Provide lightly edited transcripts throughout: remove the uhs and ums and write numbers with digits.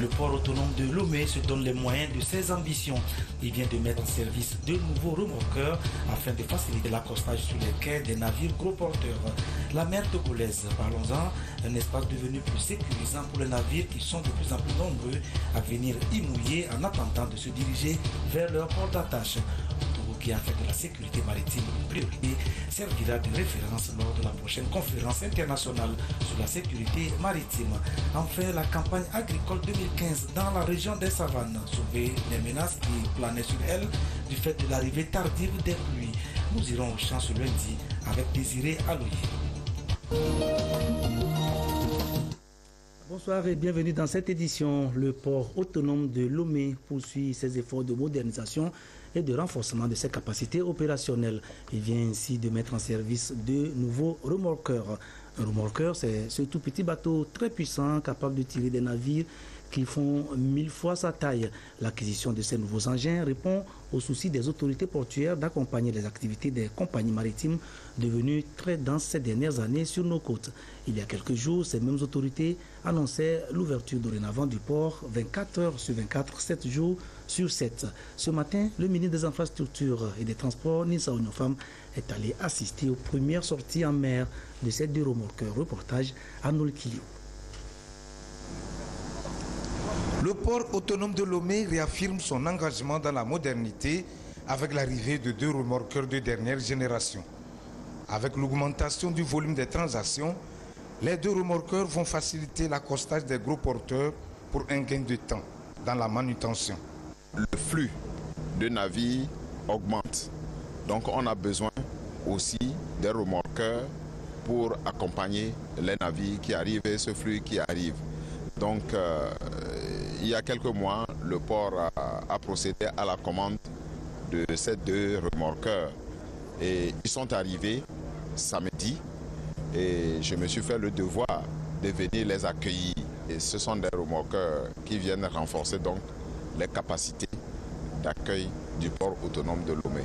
Le port autonome de Lomé se donne les moyens de ses ambitions. Il vient de mettre en service de nouveaux remorqueurs afin de faciliter l'accostage sur les quais des navires gros porteurs. La mer togolaise, parlons-en, un espace devenu plus sécurisant pour les navires qui sont de plus en plus nombreux à venir y mouiller en attendant de se diriger vers leur port d'attache. Qui a fait de la sécurité maritime une priorité, servira de référence lors de la prochaine conférence internationale sur la sécurité maritime. Enfin, la campagne agricole 2015 dans la région des savanes sauver les menaces qui planaient sur elle du fait de l'arrivée tardive des pluies. Nous irons au champ ce lundi avec Désiré Aloyer. Bonsoir et bienvenue dans cette édition. Le port autonome de Lomé poursuit ses efforts de modernisation et de renforcement de ses capacités opérationnelles. Il vient ainsi de mettre en service de nouveaux remorqueurs. Un remorqueur, c'est ce tout petit bateau très puissant capable de tirer des navires qui font 1000 fois sa taille. L'acquisition de ces nouveaux engins répond au souci des autorités portuaires d'accompagner les activités des compagnies maritimes devenues très denses ces dernières années sur nos côtes. Il y a quelques jours, ces mêmes autorités annonçaient l'ouverture dorénavant du port 24 heures sur 24, 7 jours sur 7. Ce matin, le ministre des Infrastructures et des Transports, Nissa Onofam, est allé assister aux premières sorties en mer de ces deux remorqueurs. Reportage à Nolkilio. Le port autonome de Lomé réaffirme son engagement dans la modernité avec l'arrivée de deux remorqueurs de dernière génération. Avec l'augmentation du volume des transactions, les deux remorqueurs vont faciliter l'accostage des gros porteurs pour un gain de temps dans la manutention. Le flux de navires augmente. Donc on a besoin aussi des remorqueurs pour accompagner les navires qui arrivent et ce flux qui arrive. Donc il y a quelques mois, le port a procédé à la commande de ces deux remorqueurs. Et ils sont arrivés samedi et je me suis fait le devoir de venir les accueillir. Et ce sont des remorqueurs qui viennent renforcer donc les capacités d'accueil du port autonome de Lomé.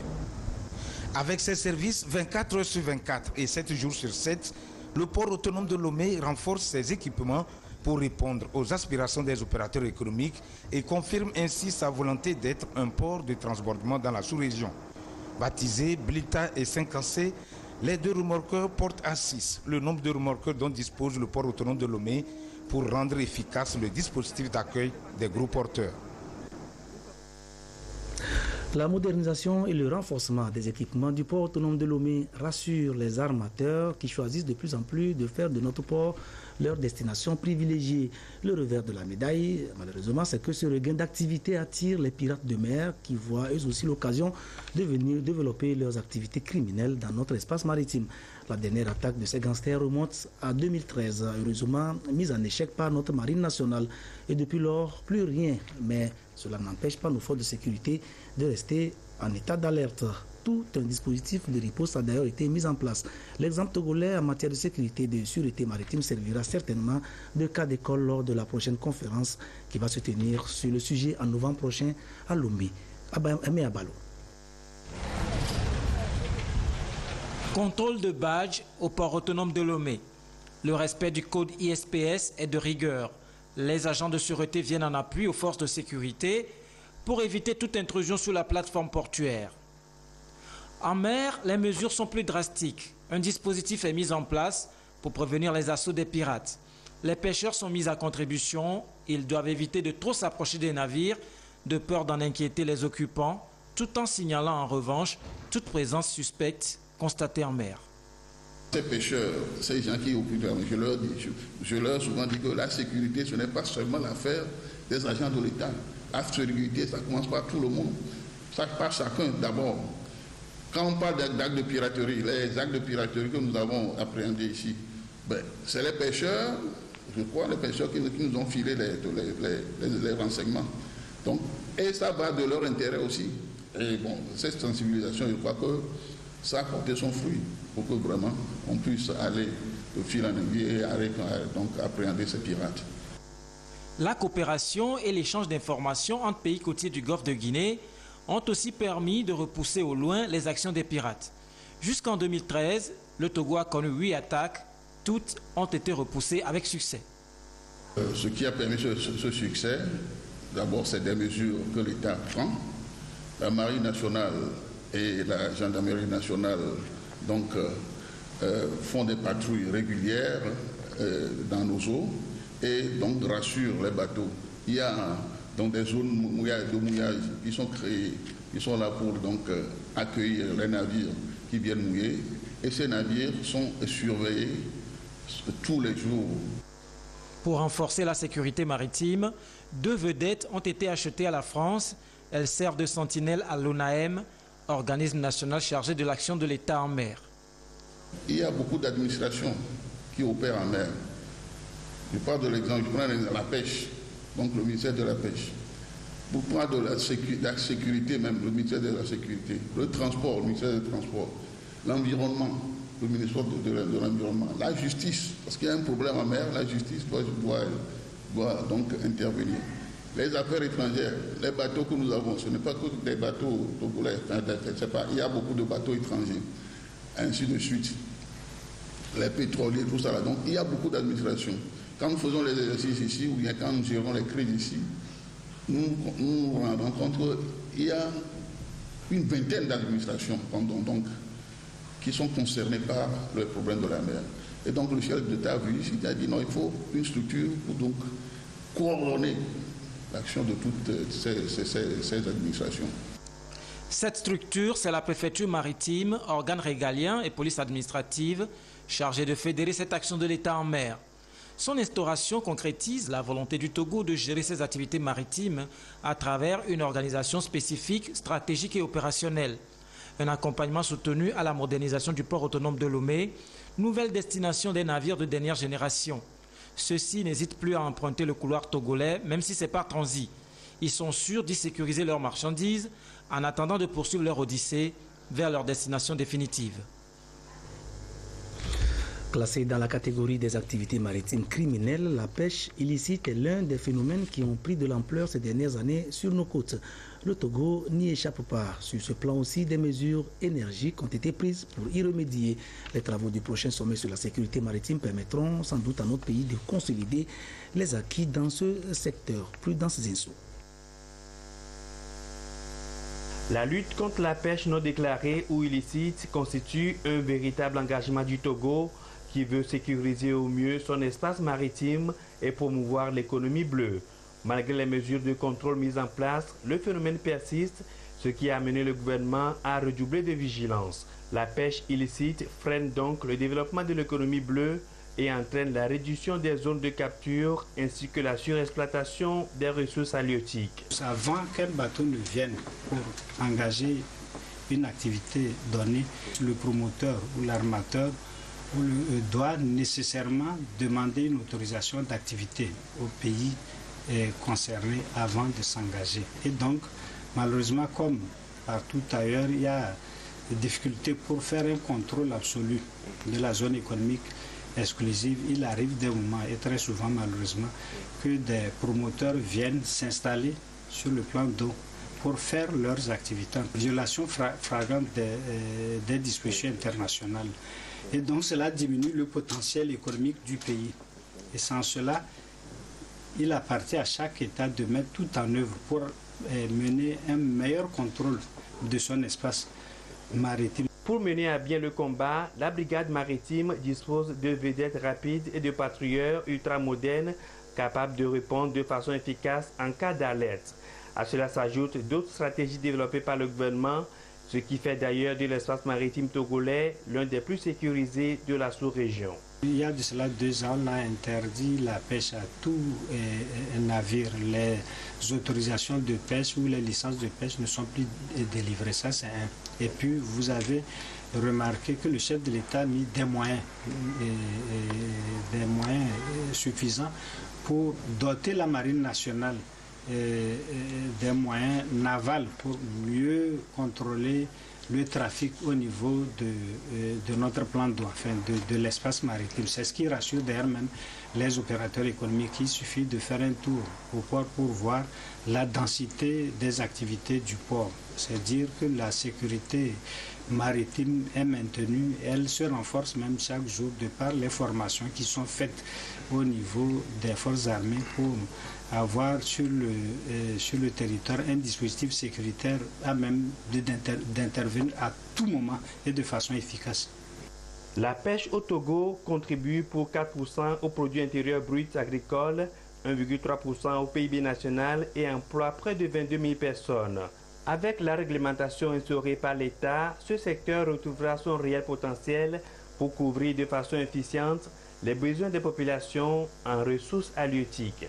Avec ses services 24 heures sur 24 et 7 jours sur 7, le port autonome de Lomé renforce ses équipements pour répondre aux aspirations des opérateurs économiques et confirme ainsi sa volonté d'être un port de transbordement dans la sous-région. Baptisés Blita et 5C, les deux remorqueurs portent à 6 le nombre de remorqueurs dont dispose le port autonome de Lomé pour rendre efficace le dispositif d'accueil des gros porteurs. La modernisation et le renforcement des équipements du port autonome de Lomé rassurent les armateurs qui choisissent de plus en plus de faire de notre port leur destination privilégiée. Le revers de la médaille, malheureusement, c'est que ce regain d'activité attire les pirates de mer qui voient eux aussi l'occasion de venir développer leurs activités criminelles dans notre espace maritime. La dernière attaque de ces gangsters remonte à 2013, heureusement mise en échec par notre marine nationale. Et depuis lors, plus rien. Mais cela n'empêche pas nos forces de sécurité de rester en état d'alerte. Tout un dispositif de riposte a d'ailleurs été mis en place. L'exemple togolais en matière de sécurité et de sûreté maritime servira certainement de cas d'école lors de la prochaine conférence qui va se tenir sur le sujet en novembre prochain à Lomé, à Balo. Contrôle de badge au port autonome de Lomé. Le respect du code ISPS est de rigueur. Les agents de sûreté viennent en appui aux forces de sécurité pour éviter toute intrusion sur la plateforme portuaire. En mer, les mesures sont plus drastiques. Un dispositif est mis en place pour prévenir les assauts des pirates. Les pêcheurs sont mis à contribution. Ils doivent éviter de trop s'approcher des navires, de peur d'en inquiéter les occupants, tout en signalant en revanche toute présence suspecte constatée en mer. Ces pêcheurs, ces gens qui occupent, je leur souvent dit que la sécurité, ce n'est pas seulement l'affaire des agents de l'État. La sécurité, ça commence par tout le monde. Ça par chacun d'abord. Quand on parle d'actes de piraterie, les actes de piraterie que nous avons appréhendés ici, c'est les pêcheurs, je crois, les pêcheurs qui nous ont filé les renseignements. Donc, et ça va de leur intérêt aussi. Et bon, cette sensibilisation, je crois que ça a porté son fruit pour que vraiment on puisse aller de fil en aiguille et donc appréhender ces pirates. La coopération et l'échange d'informations entre pays côtiers du Golfe de Guinée ont aussi permis de repousser au loin les actions des pirates. Jusqu'en 2013, le Togo a connu 8 attaques, toutes ont été repoussées avec succès. Ce qui a permis ce succès, d'abord, c'est des mesures que l'État prend. La Marine nationale et la Gendarmerie nationale donc, font des patrouilles régulières dans nos eaux et donc rassurent les bateaux. Il y a donc des zones de mouillage qui sont créées, qui sont là pour donc, accueillir les navires qui viennent mouiller. Et ces navires sont surveillés tous les jours. Pour renforcer la sécurité maritime, 2 vedettes ont été achetées à la France. Elles servent de sentinelles à l'ONAM, organisme national chargé de l'action de l'État en mer. Il y a beaucoup d'administrations qui opèrent en mer. Je prends la pêche, donc le ministère de la pêche. Pour prendre de la sécurité même, le ministère de la sécurité. Le transport, le ministère du transport. L'environnement, le ministère de l'environnement. La justice, parce qu'il y a un problème en mer, la justice doit donc intervenir. Les affaires étrangères, les bateaux que nous avons, ce n'est pas que des bateaux togolais, il y a beaucoup de bateaux étrangers, ainsi de suite. Les pétroliers, tout ça là. Donc il y a beaucoup d'administration. Quand nous faisons les exercices ici, ou bien quand nous gérons les crises ici, nous nous rendons compte qu'il y a une vingtaine d'administrations donc, qui sont concernées par le problème de la mer. Et donc le chef d'État a vu ici, il a dit non, il faut une structure pour donc coordonner l'action de toutes ces administrations. Cette structure, c'est la préfecture maritime, organe régalien et police administrative chargée de fédérer cette action de l'État en mer. Son instauration concrétise la volonté du Togo de gérer ses activités maritimes à travers une organisation spécifique, stratégique et opérationnelle. Un accompagnement soutenu à la modernisation du port autonome de Lomé, nouvelle destination des navires de dernière génération. Ceux-ci n'hésitent plus à emprunter le couloir togolais, même si c'est par transit. Ils sont sûrs d'y sécuriser leurs marchandises en attendant de poursuivre leur odyssée vers leur destination définitive. Classée dans la catégorie des activités maritimes criminelles, la pêche illicite est l'un des phénomènes qui ont pris de l'ampleur ces dernières années sur nos côtes. Le Togo n'y échappe pas. Sur ce plan aussi, des mesures énergiques ont été prises pour y remédier. Les travaux du prochain sommet sur la sécurité maritime permettront sans doute à notre pays de consolider les acquis dans ce secteur. Plus dans ces insos. La lutte contre la pêche non déclarée ou illicite constitue un véritable engagement du Togo qui veut sécuriser au mieux son espace maritime et promouvoir l'économie bleue. Malgré les mesures de contrôle mises en place, le phénomène persiste, ce qui a amené le gouvernement à redoubler de vigilance. La pêche illicite freine donc le développement de l'économie bleue et entraîne la réduction des zones de capture ainsi que la surexploitation des ressources halieutiques. Avant qu'un bateau ne vienne pour engager une activité donnée, le promoteur ou l'armateur doit nécessairement demander une autorisation d'activité au pays concerné avant de s'engager. Et donc, malheureusement, comme partout ailleurs, il y a des difficultés pour faire un contrôle absolu de la zone économique exclusive. Il arrive des moments, et très souvent malheureusement, que des promoteurs viennent s'installer sur le plan d'eau pour faire leurs activités. Violation flagrante des dispositions internationales. Et donc cela diminue le potentiel économique du pays. Et sans cela, il appartient à chaque État de mettre tout en œuvre pour mener un meilleur contrôle de son espace maritime. Pour mener à bien le combat, la brigade maritime dispose de vedettes rapides et de patrouilleurs ultramodernes capables de répondre de façon efficace en cas d'alerte. À cela s'ajoutent d'autres stratégies développées par le gouvernement, ce qui fait d'ailleurs de l'espace maritime togolais l'un des plus sécurisés de la sous-région. Il y a de cela 2 ans, on a interdit la pêche à tout navire. Les autorisations de pêche ou les licences de pêche ne sont plus délivrées. Ça, c'est un. Et puis, vous avez remarqué que le chef de l'État a mis des moyens suffisants pour doter la marine nationale des moyens navals pour mieux contrôler le trafic au niveau de notre plan d'eau, enfin de l'espace maritime. C'est ce qui rassure d'ailleurs même les opérateurs économiques. Il suffit de faire un tour au port pour voir la densité des activités du port. C'est dire que la sécurité maritime est maintenue, elle se renforce même chaque jour de par les formations qui sont faites au niveau des forces armées pour avoir sur le territoire un dispositif sécuritaire à même d'intervenir à tout moment et de façon efficace. La pêche au Togo contribue pour 4% au produit intérieur brut agricole, 1,3% au PIB national et emploie près de 22 000 personnes. Avec la réglementation instaurée par l'État, ce secteur retrouvera son réel potentiel pour couvrir de façon efficiente les besoins des populations en ressources halieutiques.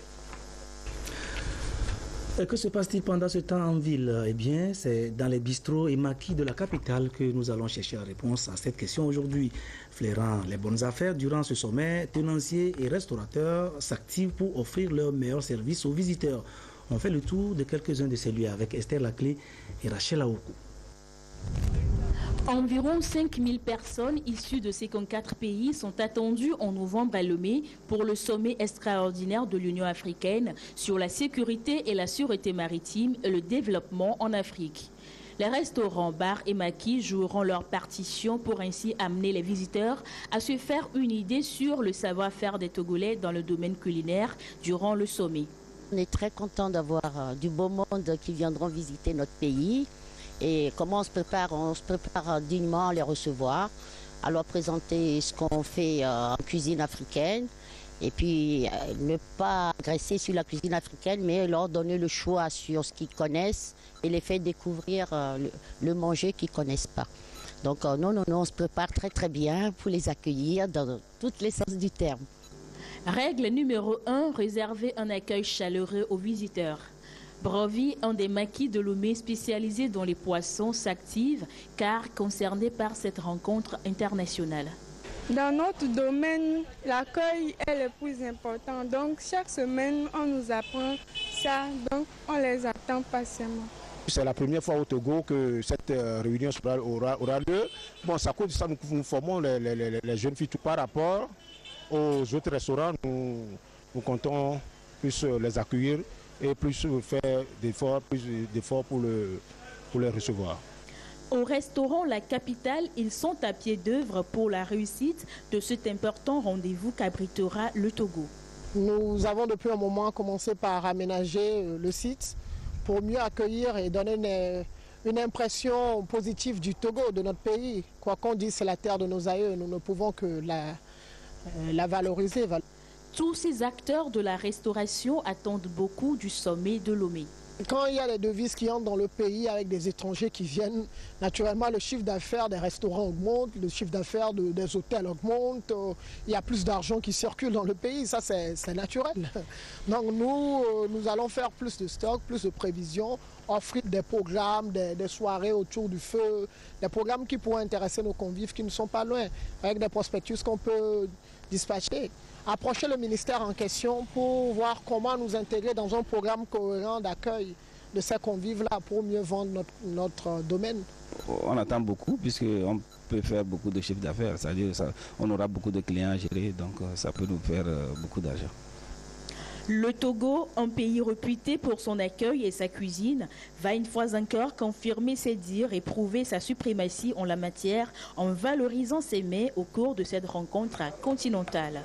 Et que se passe-t-il pendant ce temps en ville? Eh bien, c'est dans les bistrots et maquis de la capitale que nous allons chercher la réponse à cette question aujourd'hui. Flairant les bonnes affaires durant ce sommet, tenanciers et restaurateurs s'activent pour offrir leurs meilleurs services aux visiteurs. On fait le tour de quelques-uns de ces lieux avec Esther Laclé et Rachel Aoukou. Environ 5000 personnes issues de 54 pays sont attendues en novembre à Lomé pour le sommet extraordinaire de l'Union africaine sur la sécurité et la sûreté maritime et le développement en Afrique. Les restaurants, bars et maquis joueront leur partition pour ainsi amener les visiteurs à se faire une idée sur le savoir-faire des Togolais dans le domaine culinaire durant le sommet. On est très content d'avoir du beau monde qui viendront visiter notre pays. Et comment on se prépare dignement à les recevoir, à leur présenter ce qu'on fait en cuisine africaine. Et puis ne pas agresser sur la cuisine africaine, mais leur donner le choix sur ce qu'ils connaissent et les faire découvrir le manger qu'ils ne connaissent pas. Donc non, on se prépare très bien pour les accueillir dans tous les sens du terme. Règle numéro 1, réserver un accueil chaleureux aux visiteurs. Brovi, un des maquis de Lomé spécialisé dans les poissons, s'active car concerné par cette rencontre internationale. Dans notre domaine, l'accueil est le plus important. Donc chaque semaine, on nous apprend ça. Donc on les attend patiemment. C'est la première fois au Togo que cette réunion aura lieu. Bon, ça cause de ça, nous formons les jeunes filles tout par rapport aux autres restaurants. Nous comptons plus les accueillir et plus faire d'efforts pour les recevoir. Au restaurant La Capitale, ils sont à pied d'œuvre pour la réussite de cet important rendez-vous qu'abritera le Togo. Nous avons depuis un moment commencé par aménager le site pour mieux accueillir et donner une impression positive du Togo, de notre pays. Quoi qu'on dise, c'est la terre de nos aïeux, nous ne pouvons que la valoriser. Tous ces acteurs de la restauration attendent beaucoup du sommet de Lomé. Quand il y a des devises qui entrent dans le pays avec des étrangers qui viennent, naturellement le chiffre d'affaires des restaurants augmente, le chiffre d'affaires des hôtels augmente, il y a plus d'argent qui circule dans le pays, ça c'est naturel. Donc nous allons faire plus de stocks, plus de prévisions, offrir des programmes, des soirées autour du feu, des programmes qui pourraient intéresser nos convives qui ne sont pas loin, avec des prospectus qu'on peut dispatcher. Approcher le ministère en question pour voir comment nous intégrer dans un programme cohérent d'accueil de ces convives-là pour mieux vendre notre domaine. On attend beaucoup puisqu'on peut faire beaucoup de chiffres d'affaires, c'est-à-dire on aura beaucoup de clients à gérer, donc ça peut nous faire beaucoup d'argent. Le Togo, un pays réputé pour son accueil et sa cuisine, va une fois encore confirmer ses dires et prouver sa suprématie en la matière en valorisant ses mets au cours de cette rencontre continentale.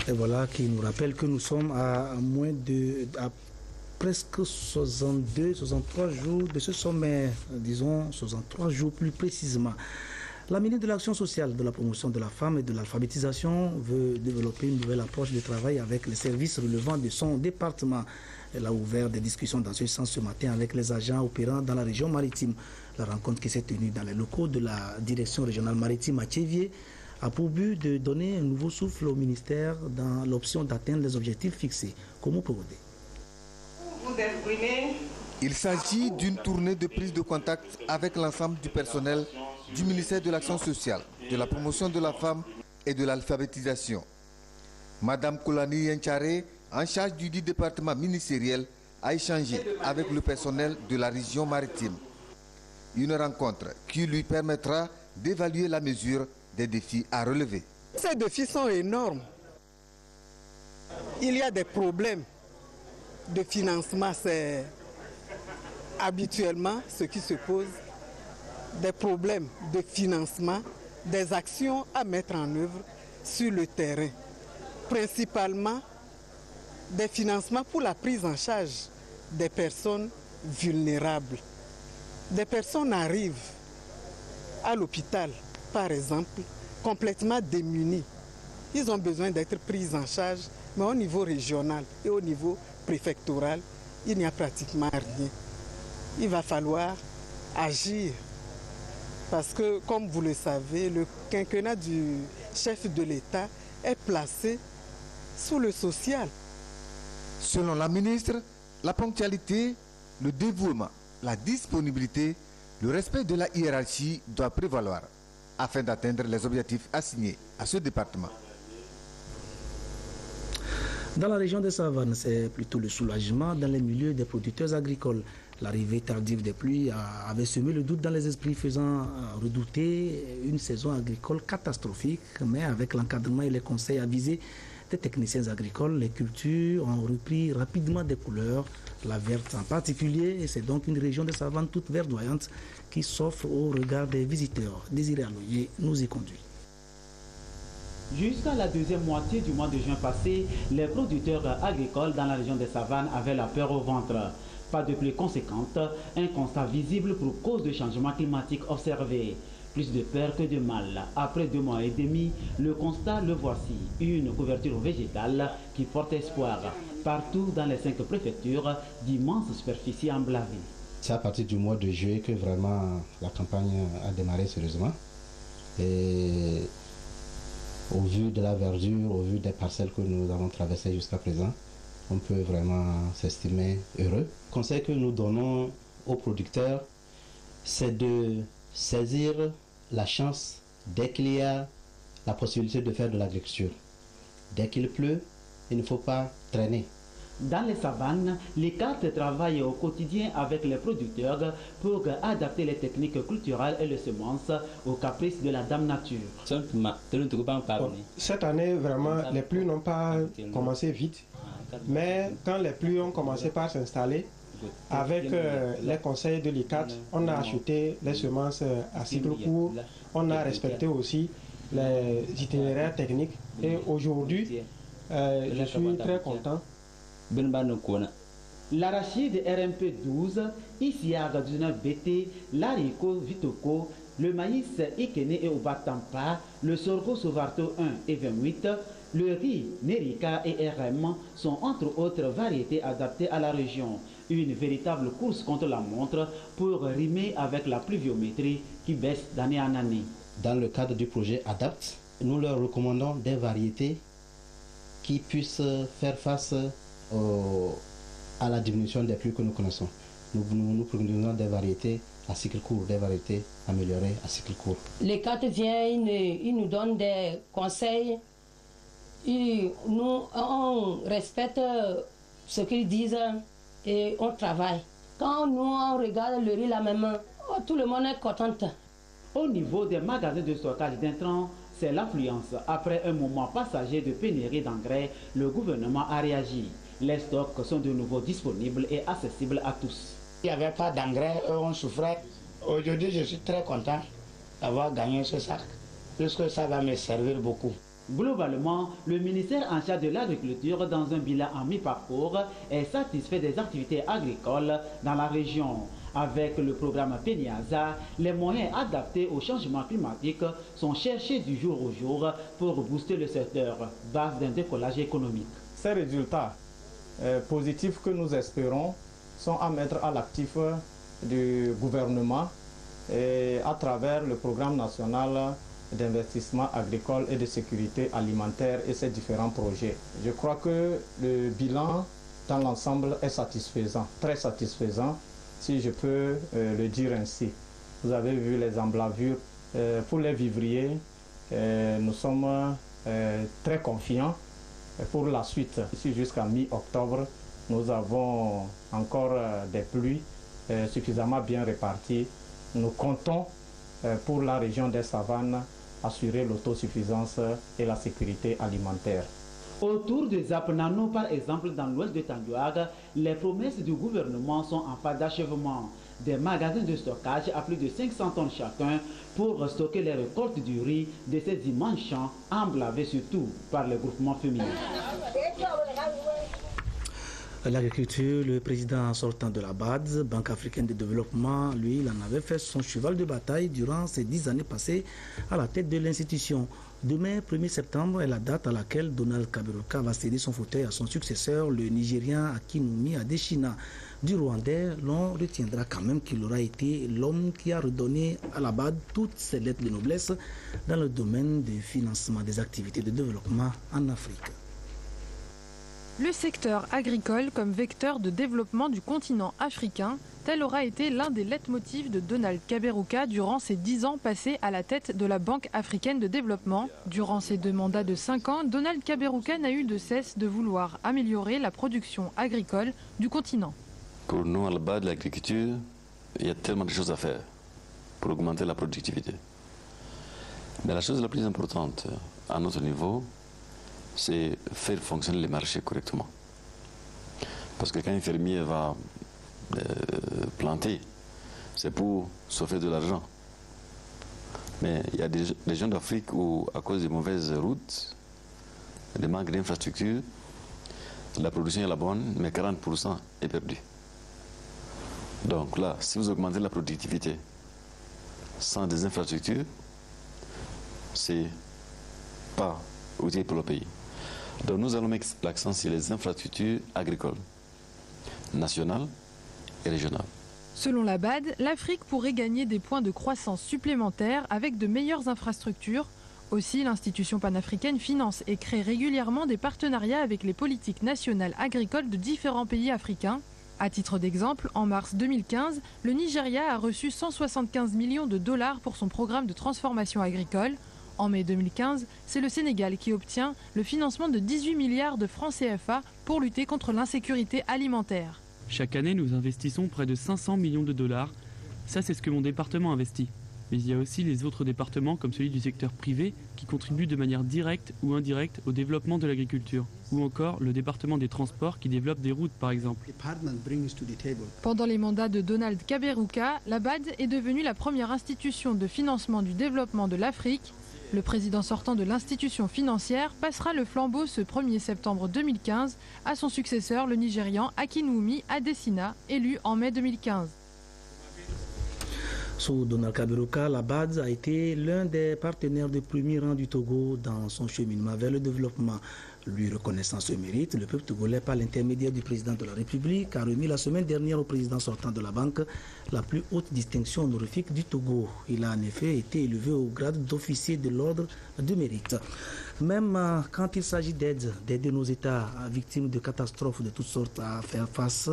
Et voilà qui nous rappelle que nous sommes à presque 63 jours de ce sommet, disons 63 jours plus précisément. La ministre de l'Action sociale, de la promotion de la femme et de l'alphabétisation veut développer une nouvelle approche de travail avec les services relevant de son département. Elle a ouvert des discussions dans ce sens ce matin avec les agents opérant dans la région maritime. La rencontre qui s'est tenue dans les locaux de la direction régionale maritime à Tchévier a pour but de donner un nouveau souffle au ministère dans l'option d'atteindre les objectifs fixés. Comment Provodé. Il s'agit d'une tournée de prise de contact avec l'ensemble du personnel du ministère de l'Action sociale, de la promotion de la femme et de l'alphabétisation. Madame Koulani Yenchare, en charge du dit département ministériel, a échangé avec le personnel de la région maritime. Une rencontre qui lui permettra d'évaluer la mesure des défis à relever. Ces défis sont énormes. Il y a des problèmes de financement. habituellement, ce qui se pose, des problèmes de financement, des actions à mettre en œuvre sur le terrain, principalement des financements pour la prise en charge des personnes vulnérables. Des personnes arrivent à l'hôpital, par exemple, complètement démunies. Ils ont besoin d'être pris en charge, mais au niveau régional et au niveau préfectoral, il n'y a pratiquement rien. Il va falloir agir parce que, comme vous le savez, le quinquennat du chef de l'État est placé sous le social. Selon la ministre, la ponctualité, le dévouement, la disponibilité, le respect de la hiérarchie doit prévaloir afin d'atteindre les objectifs assignés à ce département. Dans la région des Savanes, c'est plutôt le soulagement dans les milieux des producteurs agricoles. L'arrivée tardive des pluies avait semé le doute dans les esprits, faisant redouter une saison agricole catastrophique. Mais avec l'encadrement et les conseils avisés des techniciens agricoles, les cultures ont repris rapidement des couleurs, la verte en particulier, et c'est donc une région de savane toute verdoyante qui s'offre au regard des visiteurs. Désiré Aloyer nous y conduit. Jusqu'à la deuxième moitié du mois de juin passé, les producteurs agricoles dans la région des Savanes avaient la peur au ventre. Pas de pluie conséquente, un constat visible pour cause de changement climatique observé. Plus de peur que de mal. Après 2 mois et demi, le constat le voici. Une couverture végétale qui porte espoir. Partout dans les 5 préfectures, d'immenses superficies emblavées. C'est à partir du mois de juillet que vraiment la campagne a démarré sérieusement. Et au vu de la verdure, au vu des parcelles que nous avons traversées jusqu'à présent, on peut vraiment s'estimer heureux. Le conseil que nous donnons aux producteurs, c'est de saisir la chance dès qu'il y a la possibilité de faire de l'agriculture. Dès qu'il pleut, il ne faut pas traîner. Dans les savanes, les cartes travaillent au quotidien avec les producteurs pour adapter les techniques culturelles et les semences aux caprices de la Dame Nature. Cette année, vraiment, les pluies n'ont pas commencé vite, mais quand les pluies ont commencé par s'installer, avec les conseils de l'ICAT, on a acheté les semences à cycle court, on a respecté aussi les itinéraires techniques et aujourd'hui, je suis très content. L'arachide RMP 12, Isiaga 19 BT, l'haricot Vitoko, le maïs Ikene et Obatampa, le sorgho Sovarto 1 et 28, le riz Nerika et RM sont entre autres variétés adaptées à la région. Une véritable course contre la montre pour rimer avec la pluviométrie qui baisse d'année en année. Dans le cadre du projet ADAPT, nous leur recommandons des variétés qui puissent faire face à la diminution des pluies que nous connaissons. Nous préconisons des variétés à cycle court, des variétés améliorées à cycle court. Les quatre viennent, ils nous donnent des conseils. On respecte ce qu'ils disent et on travaille. Quand nous on regarde le riz là même, tout le monde est content. Au niveau des magasins de stockage d'intrants, c'est l'affluence. Après un moment passager de pénurie d'engrais, le gouvernement a réagi. Les stocks sont de nouveau disponibles et accessibles à tous. Il n'y avait pas d'engrais, on souffrait. Aujourd'hui, je suis très content d'avoir gagné ce sac, puisque ça va me servir beaucoup. Globalement, le ministère en charge de l'agriculture, dans un bilan en mi-parcours, est satisfait des activités agricoles dans la région. Avec le programme PENIASA, les moyens adaptés au changement climatique sont cherchés du jour au jour pour booster le secteur, base d'un décollage économique. Ces résultats positifs que nous espérons sont à mettre à l'actif du gouvernement et à travers le programme national d'investissement agricole et de sécurité alimentaire et ses différents projets. Je crois que le bilan dans l'ensemble est satisfaisant, très satisfaisant, si je peux le dire ainsi. Vous avez vu les emblavures pour les vivriers. Nous sommes très confiants pour la suite. Ici jusqu'à mi-octobre, nous avons encore des pluies suffisamment bien réparties. Nous comptons pour la région des Savanes assurer l'autosuffisance et la sécurité alimentaire. Autour des Zapnano, par exemple, dans l'ouest de Tanduaga, les promesses du gouvernement sont en phase d'achèvement. Des magasins de stockage à plus de 500 tonnes chacun pour stocker les récoltes du riz de ces immenses champs emblavés surtout par les groupements féminins. L'agriculture, le président sortant de la BAD, Banque africaine de développement, lui, il en avait fait son cheval de bataille durant ces 10 années passées à la tête de l'institution. Demain, 1er septembre, est la date à laquelle Donald Kaberuka va céder son fauteuil à son successeur, le Nigérian Akinwumi Adesina. Du Rwandais, l'on retiendra quand même qu'il aura été l'homme qui a redonné à la BAD toutes ses lettres de noblesse dans le domaine du financement des activités de développement en Afrique. Le secteur agricole comme vecteur de développement du continent africain, tel aura été l'un des leitmotifs de Donald Kaberuka durant ses 10 ans passés à la tête de la Banque africaine de développement. Durant ses 2 mandats de 5 ans, Donald Kaberuka n'a eu de cesse de vouloir améliorer la production agricole du continent. Pour nous, à la base de l'agriculture, il y a tellement de choses à faire pour augmenter la productivité. Mais la chose la plus importante à notre niveau, c'est faire fonctionner les marchés correctement. Parce que quand un fermier va planter, c'est pour se faire de l'argent. Mais il y a des régions d'Afrique où, à cause des mauvaises routes, des manques d'infrastructures, la production est la bonne, mais 40% est perdu. Donc là, si vous augmentez la productivité sans des infrastructures, c'est pas utile pour le pays. Donc nous allons mettre l'accent sur les infrastructures agricoles, nationales et régionales. Selon la BAD, l'Afrique pourrait gagner des points de croissance supplémentaires avec de meilleures infrastructures. Aussi, l'institution panafricaine finance et crée régulièrement des partenariats avec les politiques nationales agricoles de différents pays africains. À titre d'exemple, en mars 2015, le Nigeria a reçu 175 millions de dollars pour son programme de transformation agricole. En mai 2015, c'est le Sénégal qui obtient le financement de 18 milliards de francs CFA pour lutter contre l'insécurité alimentaire. Chaque année, nous investissons près de 500 millions de dollars. Ça, c'est ce que mon département investit. Mais il y a aussi les autres départements, comme celui du secteur privé, qui contribuent de manière directe ou indirecte au développement de l'agriculture. Ou encore le département des transports qui développe des routes, par exemple. Pendant les mandats de Donald Kaberuka, la BAD est devenue la première institution de financement du développement de l'Afrique. Le président sortant de l'institution financière passera le flambeau ce 1er septembre 2015 à son successeur, le Nigérian Akinwumi Adesina, élu en mai 2015. Sous Donald Kaberuka, la BAD a été l'un des partenaires de premier rang du Togo dans son cheminement vers le développement. Lui reconnaissant ce mérite, le peuple togolais, par l'intermédiaire du président de la République, a remis la semaine dernière au président sortant de la banque la plus haute distinction honorifique du Togo. Il a en effet été élevé au grade d'officier de l'ordre de mérite. Même quand il s'agit d'aider nos États victimes de catastrophes de toutes sortes à faire face,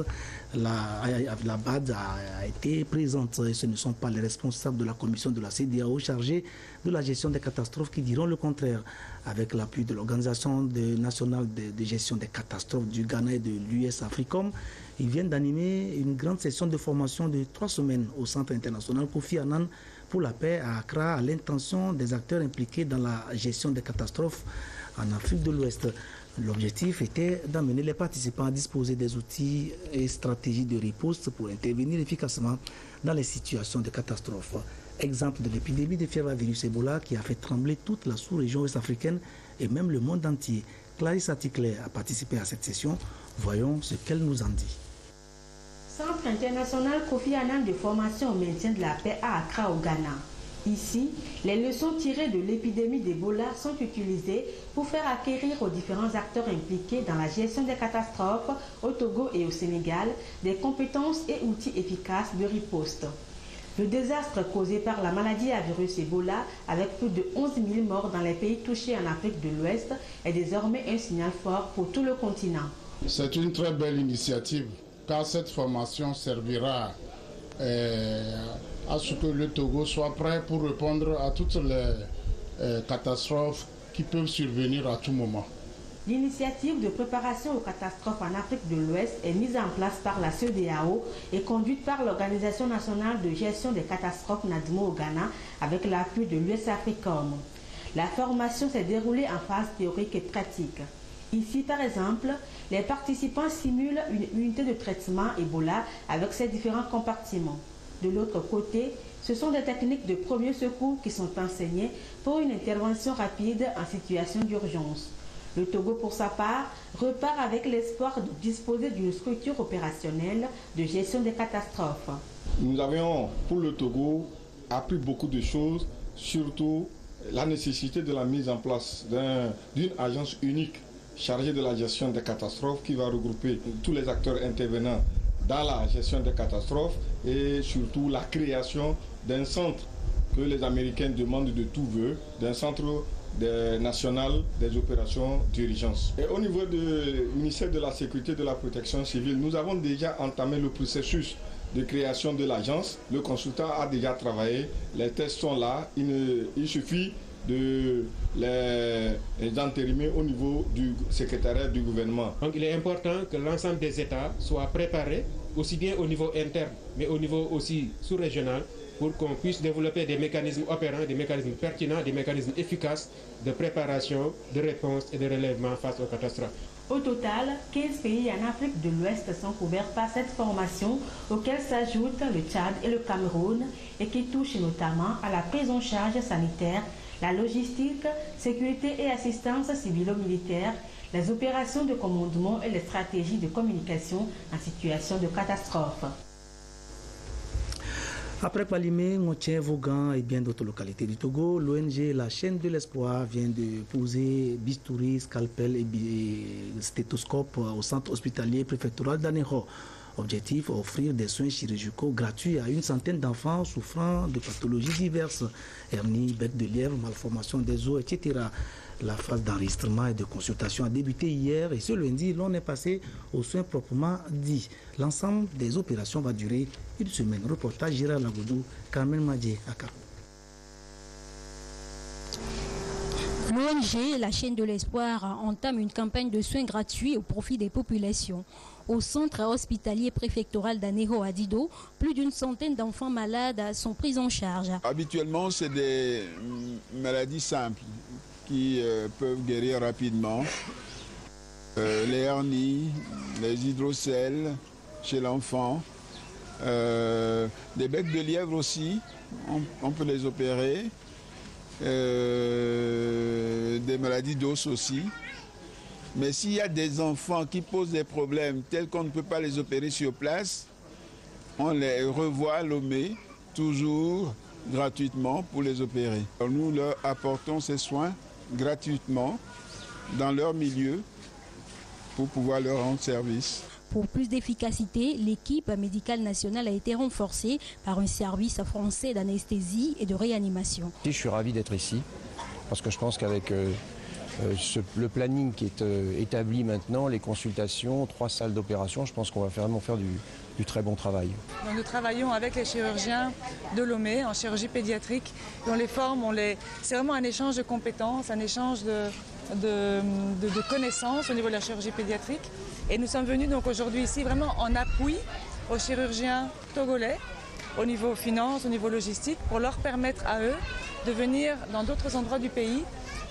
la BAD a été présente. Et ce ne sont pas les responsables de la commission de la CEDEAO chargés de la gestion des catastrophes qui diront le contraire. Avec l'appui de l'Organisation nationale de gestion des catastrophes du Ghana et de l'US Africom, ils viennent d'animer une grande session de formation de 3 semaines au Centre international Kofi Annan pour la paix à Accra à l'intention des acteurs impliqués dans la gestion des catastrophes en Afrique de l'Ouest. L'objectif était d'amener les participants à disposer des outils et stratégies de riposte pour intervenir efficacement dans les situations de catastrophes. Exemple de l'épidémie de fièvre à virus Ebola qui a fait trembler toute la sous-région ouest-africaine et même le monde entier. Clarisse Atikler a participé à cette session. Voyons ce qu'elle nous en dit. Centre international Kofi Annan de formation au maintien de la paix à Accra au Ghana. Ici, les leçons tirées de l'épidémie d'Ebola sont utilisées pour faire acquérir aux différents acteurs impliqués dans la gestion des catastrophes au Togo et au Sénégal des compétences et outils efficaces de riposte. Le désastre causé par la maladie à virus Ebola, avec plus de 11 000 morts dans les pays touchés en Afrique de l'Ouest, est désormais un signal fort pour tout le continent. C'est une très belle initiative, car cette formation servira à ce que le Togo soit prêt pour répondre à toutes les catastrophes qui peuvent survenir à tout moment. L'initiative de préparation aux catastrophes en Afrique de l'Ouest est mise en place par la CEDEAO et conduite par l'Organisation nationale de gestion des catastrophes NADMO au Ghana avec l'appui de l'US Africom. La formation s'est déroulée en phase théorique et pratique. Ici, par exemple, les participants simulent une unité de traitement Ebola avec ses différents compartiments. De l'autre côté, ce sont des techniques de premier secours qui sont enseignées pour une intervention rapide en situation d'urgence. Le Togo, pour sa part, repart avec l'espoir de disposer d'une structure opérationnelle de gestion des catastrophes. Nous avions, pour le Togo, appris beaucoup de choses, surtout la nécessité de la mise en place d'une agence unique chargée de la gestion des catastrophes qui va regrouper tous les acteurs intervenants dans la gestion des catastrophes et surtout la création d'un centre que les Américains demandent de tout vœu, d'un centre national des opérations d'urgence. Et au niveau du ministère de la Sécurité et de la Protection civile, nous avons déjà entamé le processus de création de l'agence. Le consultant a déjà travaillé, les tests sont là, il suffit de les entérimer au niveau du secrétariat du gouvernement. Donc il est important que l'ensemble des États soient préparés, aussi bien au niveau interne, mais au niveau aussi sous-régional, pour qu'on puisse développer des mécanismes opérants, des mécanismes pertinents, des mécanismes efficaces de préparation, de réponse et de relèvement face aux catastrophes. Au total, 15 pays en Afrique de l'Ouest sont couverts par cette formation, auxquels s'ajoutent le Tchad et le Cameroun, et qui touche notamment à la prise en charge sanitaire, la logistique, sécurité et assistance civilo-militaire, les opérations de commandement et les stratégies de communication en situation de catastrophe. Après Palimé, Montien, Vaughan et bien d'autres localités du Togo, l'ONG La Chaîne de l'Espoir vient de poser bistouri, scalpel et stéthoscope au centre hospitalier préfectoral d'Anéro. Objectif, offrir des soins chirurgicaux gratuits à une centaine d'enfants souffrant de pathologies diverses, hernie, bec de lièvre, malformation des os, etc. La phase d'enregistrement et de consultation a débuté hier et ce lundi, l'on est passé aux soins proprement dits. L'ensemble des opérations va durer une semaine. Reportage Gérard Lagoudou, Carmen Madje, Aka. L'ONG La Chaîne de l'Espoir entame une campagne de soins gratuits au profit des populations. Au centre hospitalier préfectoral d'Anéro à Dido, plus d'une centaine d'enfants malades sont pris en charge. Habituellement, c'est des maladies simples qui peuvent guérir rapidement. Les hernies, les hydrocèles chez l'enfant, des becs de lièvre aussi, on peut les opérer. Des maladies d'os aussi. Mais s'il y a des enfants qui posent des problèmes tels qu'on ne peut pas les opérer sur place, on les revoit à Lomé, toujours gratuitement pour les opérer. Alors nous leur apportons ces soins gratuitement dans leur milieu pour pouvoir leur rendre service. Pour plus d'efficacité, l'équipe médicale nationale a été renforcée par un service français d'anesthésie et de réanimation. Je suis ravi d'être ici parce que je pense qu'avec le planning qui est établi maintenant, les consultations, 3 salles d'opération, je pense qu'on va vraiment faire du très bon travail. Nous travaillons avec les chirurgiens de Lomé en chirurgie pédiatrique. On les forme, c'est vraiment un échange de compétences, un échange de connaissances au niveau de la chirurgie pédiatrique. Et nous sommes venus donc aujourd'hui ici vraiment en appui aux chirurgiens togolais au niveau finance, au niveau logistique, pour leur permettre à eux de venir dans d'autres endroits du pays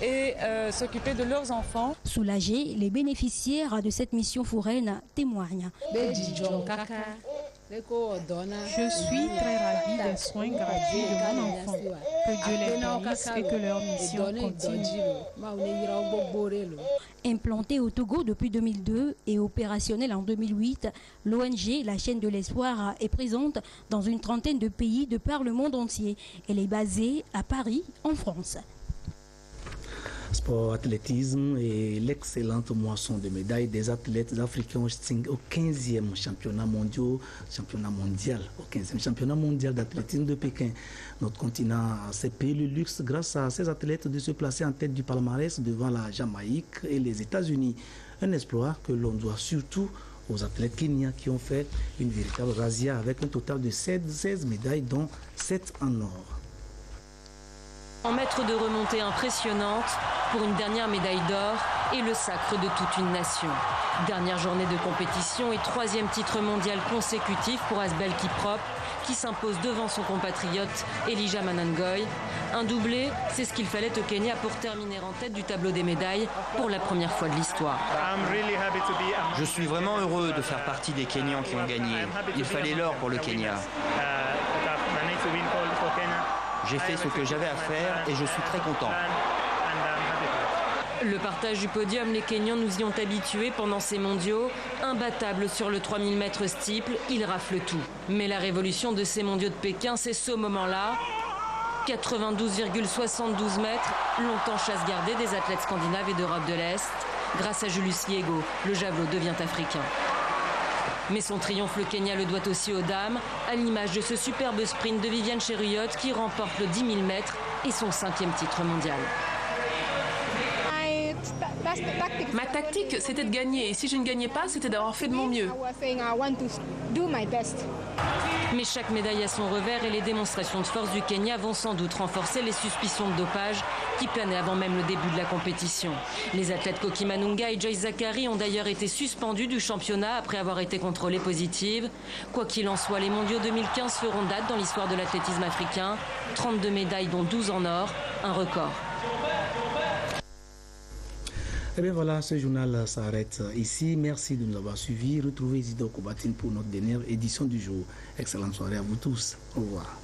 et s'occuper de leurs enfants. Soulagés, les bénéficiaires de cette mission foraine témoignent. Je suis très ravie des soins gratuits de mon enfant. Que Dieu les bénisse et que leur mission continue. Implantée au Togo depuis 2002 et opérationnelle en 2008, l'ONG La Chaîne de l'Espoir est présente dans une trentaine de pays de par le monde entier. Elle est basée à Paris, en France. Sport, athlétisme et l'excellente moisson de médailles des athlètes africains au 15e championnat mondial d'athlétisme de Pékin. Notre continent s'est payé le luxe grâce à ces athlètes de se placer en tête du palmarès devant la Jamaïque et les États-Unis. Un exploit que l'on doit surtout aux athlètes kenyans qui ont fait une véritable razzia avec un total de 16 médailles dont 7 en or. En mètres de remontée impressionnante pour une dernière médaille d'or et le sacre de toute une nation. Dernière journée de compétition et 3e titre mondial consécutif pour Asbel Kiprop qui s'impose devant son compatriote Elijah Manangoy. Un doublé, c'est ce qu'il fallait au Kenya pour terminer en tête du tableau des médailles pour la première fois de l'histoire. Je suis vraiment heureux de faire partie des Kenyans qui ont gagné. Il fallait l'or pour le Kenya. J'ai fait ce que j'avais à faire et je suis très content. Le partage du podium, les Kenyans nous y ont habitués pendant ces mondiaux. Imbattables sur le 3000 mètres steeple, ils raflent tout. Mais la révolution de ces mondiaux de Pékin, c'est ce moment-là. 92,72 mètres, longtemps chasse gardée des athlètes scandinaves et d'Europe de l'Est. Grâce à Julius Yego, le javelot devient africain. Mais son triomphe, le Kenya le doit aussi aux dames, à l'image de ce superbe sprint de Viviane Cheruiyot qui remporte le 10 000 mètres et son 5e titre mondial. Ma tactique, c'était de gagner. Et si je ne gagnais pas, c'était d'avoir fait de mon mieux. Mais chaque médaille a son revers et les démonstrations de force du Kenya vont sans doute renforcer les suspicions de dopage qui planaient avant même le début de la compétition. Les athlètes Koki Manunga et Joyce Zachary ont d'ailleurs été suspendus du championnat après avoir été contrôlés positives. Quoi qu'il en soit, les mondiaux 2015 feront date dans l'histoire de l'athlétisme africain. 32 médailles dont 12 en or, un record. Et bien voilà, ce journal s'arrête ici. Merci de nous avoir suivis. Retrouvez Isidore Kobatine pour notre dernière édition du jour. Excellente soirée à vous tous. Au revoir.